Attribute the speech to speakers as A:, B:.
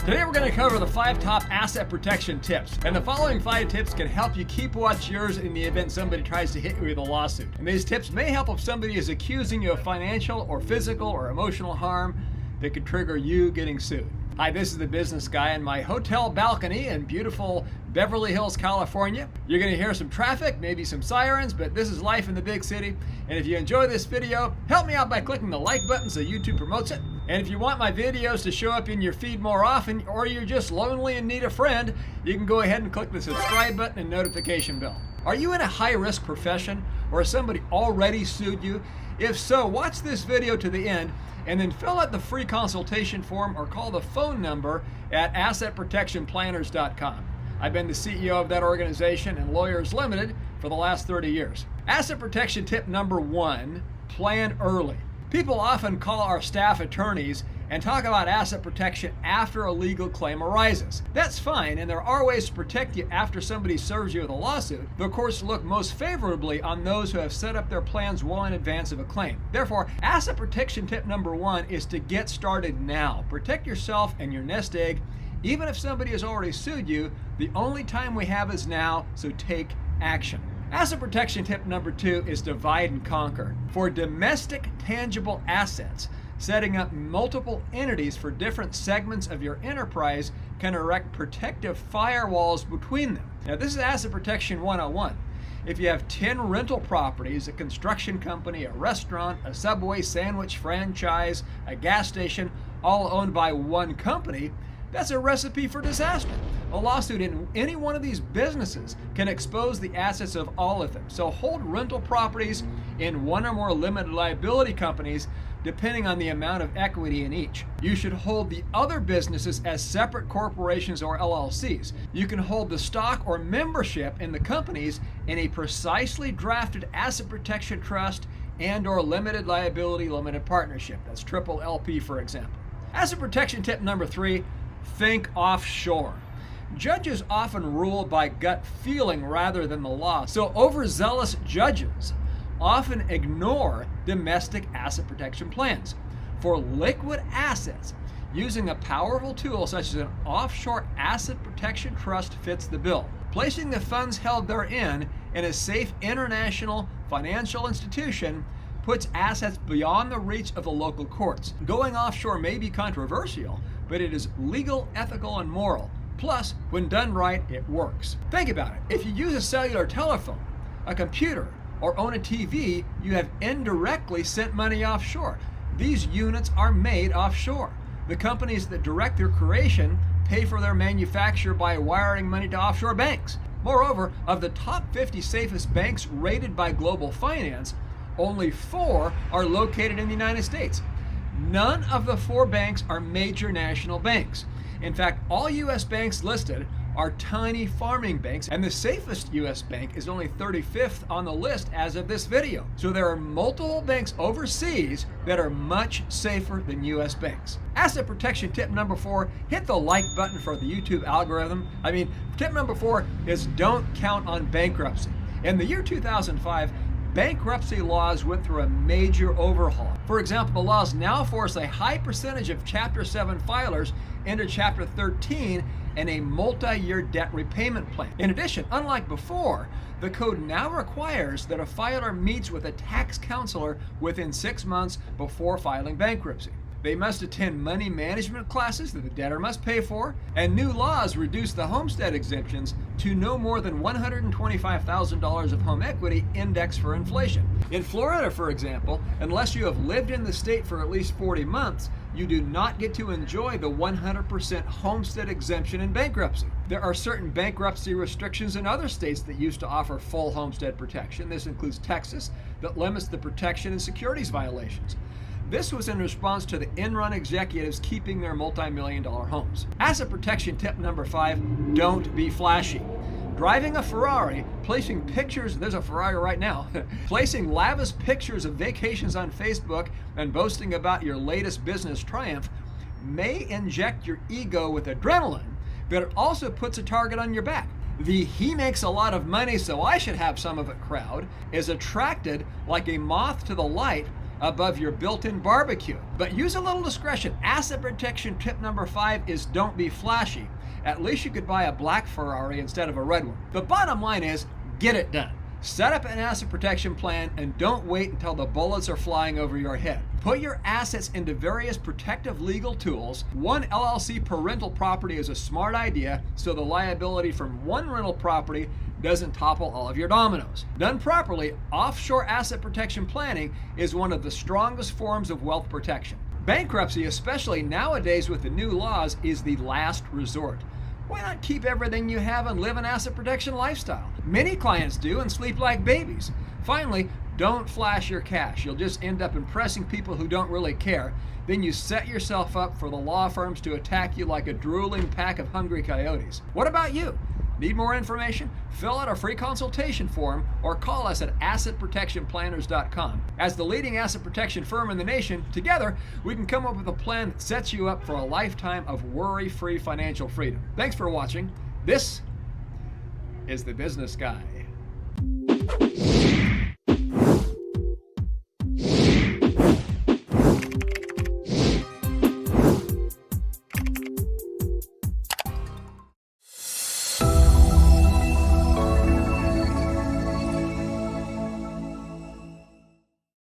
A: Today we're going to cover the 5 top asset protection tips. And the following 5 tips can help you keep what's yours in the event somebody tries to hit you with a lawsuit. And these tips may help if somebody is accusing you of financial or physical or emotional harm that could trigger you getting sued. Hi, this is the Business Guy in my hotel balcony in beautiful Beverly Hills, California. You're going to hear some traffic, maybe some sirens, but this is life in the big city. And if you enjoy this video, help me out by clicking the like button so YouTube promotes it. And if you want my videos to show up in your feed more often, or you're just lonely and need a friend, you can go ahead and click the subscribe button and notification bell. Are you in a high-risk profession, or has somebody already sued you? If so, watch this video to the end and then fill out the free consultation form or call the phone number at assetprotectionplanners.com. I've been the CEO of that organization and Lawyers Limited for the last 30 years. Asset protection tip number 1, plan early. People often call our staff attorneys and talk about asset protection after a legal claim arises. That's fine, and there are ways to protect you after somebody serves you with a lawsuit. The courts look most favorably on those who have set up their plans well in advance of a claim. Therefore, asset protection tip number 1 is to get started now. Protect yourself and your nest egg. Even if somebody has already sued you, the only time we have is now, so take action. Asset protection tip number 2 is divide and conquer. For domestic tangible assets, setting up multiple entities for different segments of your enterprise can erect protective firewalls between them. Now, this is Asset Protection 101. If you have 10 rental properties, a construction company, a restaurant, a Subway sandwich franchise, a gas station, all owned by one company, that's a recipe for disaster. A lawsuit in any one of these businesses can expose the assets of all of them. So hold rental properties in one or more limited liability companies depending on the amount of equity in each. You should hold the other businesses as separate corporations or LLCs. You can hold the stock or membership in the companies in a precisely drafted asset protection trust and or limited liability limited partnership. That's triple LP, for example. Asset protection tip number 3, think offshore. Judges often rule by gut feeling rather than the law, so overzealous judges often ignore domestic asset protection plans. For liquid assets, using a powerful tool such as an offshore asset protection trust fits the bill. Placing the funds held therein in a safe international financial institution puts assets beyond the reach of the local courts. Going offshore may be controversial, but it is legal, ethical, and moral. Plus, when done right, it works. Think about it. If you use a cellular telephone, a computer, or own a TV, you have indirectly sent money offshore. These units are made offshore. The companies that direct their creation pay for their manufacture by wiring money to offshore banks. Moreover, of the top 50 safest banks rated by Global Finance, only 4 are located in the United States. None of the 4 banks are major national banks. In fact, all U.S. banks listed are tiny farming banks, and the safest U.S. bank is only 35th on the list as of this video. So there are multiple banks overseas that are much safer than U.S. banks. Asset protection tip number 4, hit the like button for the YouTube algorithm. Tip number 4 is don't count on bankruptcy. In the year 2005, bankruptcy laws went through a major overhaul. For example, the laws now force a high percentage of Chapter 7 filers into Chapter 13 and a multi-year debt repayment plan. In addition, unlike before, the code now requires that a filer meets with a tax counselor within 6 months before filing bankruptcy. They must attend money management classes that the debtor must pay for, and new laws reduce the homestead exemptions to no more than $125,000 of home equity indexed for inflation. In Florida, for example, unless you have lived in the state for at least 40 months, you do not get to enjoy the 100% homestead exemption in bankruptcy. There are certain bankruptcy restrictions in other states that used to offer full homestead protection. This includes Texas, that limits the protection and securities violations. This was in response to the Enron executives keeping their multi-million-dollar homes. Asset protection tip number 5, don't be flashy. Driving a Ferrari, placing pictures, there's a Ferrari right now, placing lavish pictures of vacations on Facebook and boasting about your latest business triumph may inject your ego with adrenaline, but it also puts a target on your back. The "he makes a lot of money, so I should have some of it" crowd is attracted like a moth to the light above your built-in barbecue. But use a little discretion. Asset protection tip number 5 is don't be flashy. At least you could buy a black Ferrari instead of a red one. The bottom line is, get it done. Set up an asset protection plan and don't wait until the bullets are flying over your head. Put your assets into various protective legal tools. One LLC per rental property is a smart idea, so the liability from one rental property doesn't topple all of your dominoes. Done properly, offshore asset protection planning is one of the strongest forms of wealth protection. Bankruptcy, especially nowadays with the new laws, is the last resort. Why not keep everything you have and live an asset protection lifestyle? Many clients do and sleep like babies. Finally, don't flash your cash. You'll just end up impressing people who don't really care. Then you set yourself up for the law firms to attack you like a drooling pack of hungry coyotes. What about you? Need more information? Fill out a free consultation form or call us at assetprotectionplanners.com. As the leading asset protection firm in the nation, together we can come up with a plan that sets you up for a lifetime of worry-free financial freedom. Thanks for watching. This is The Business Guy.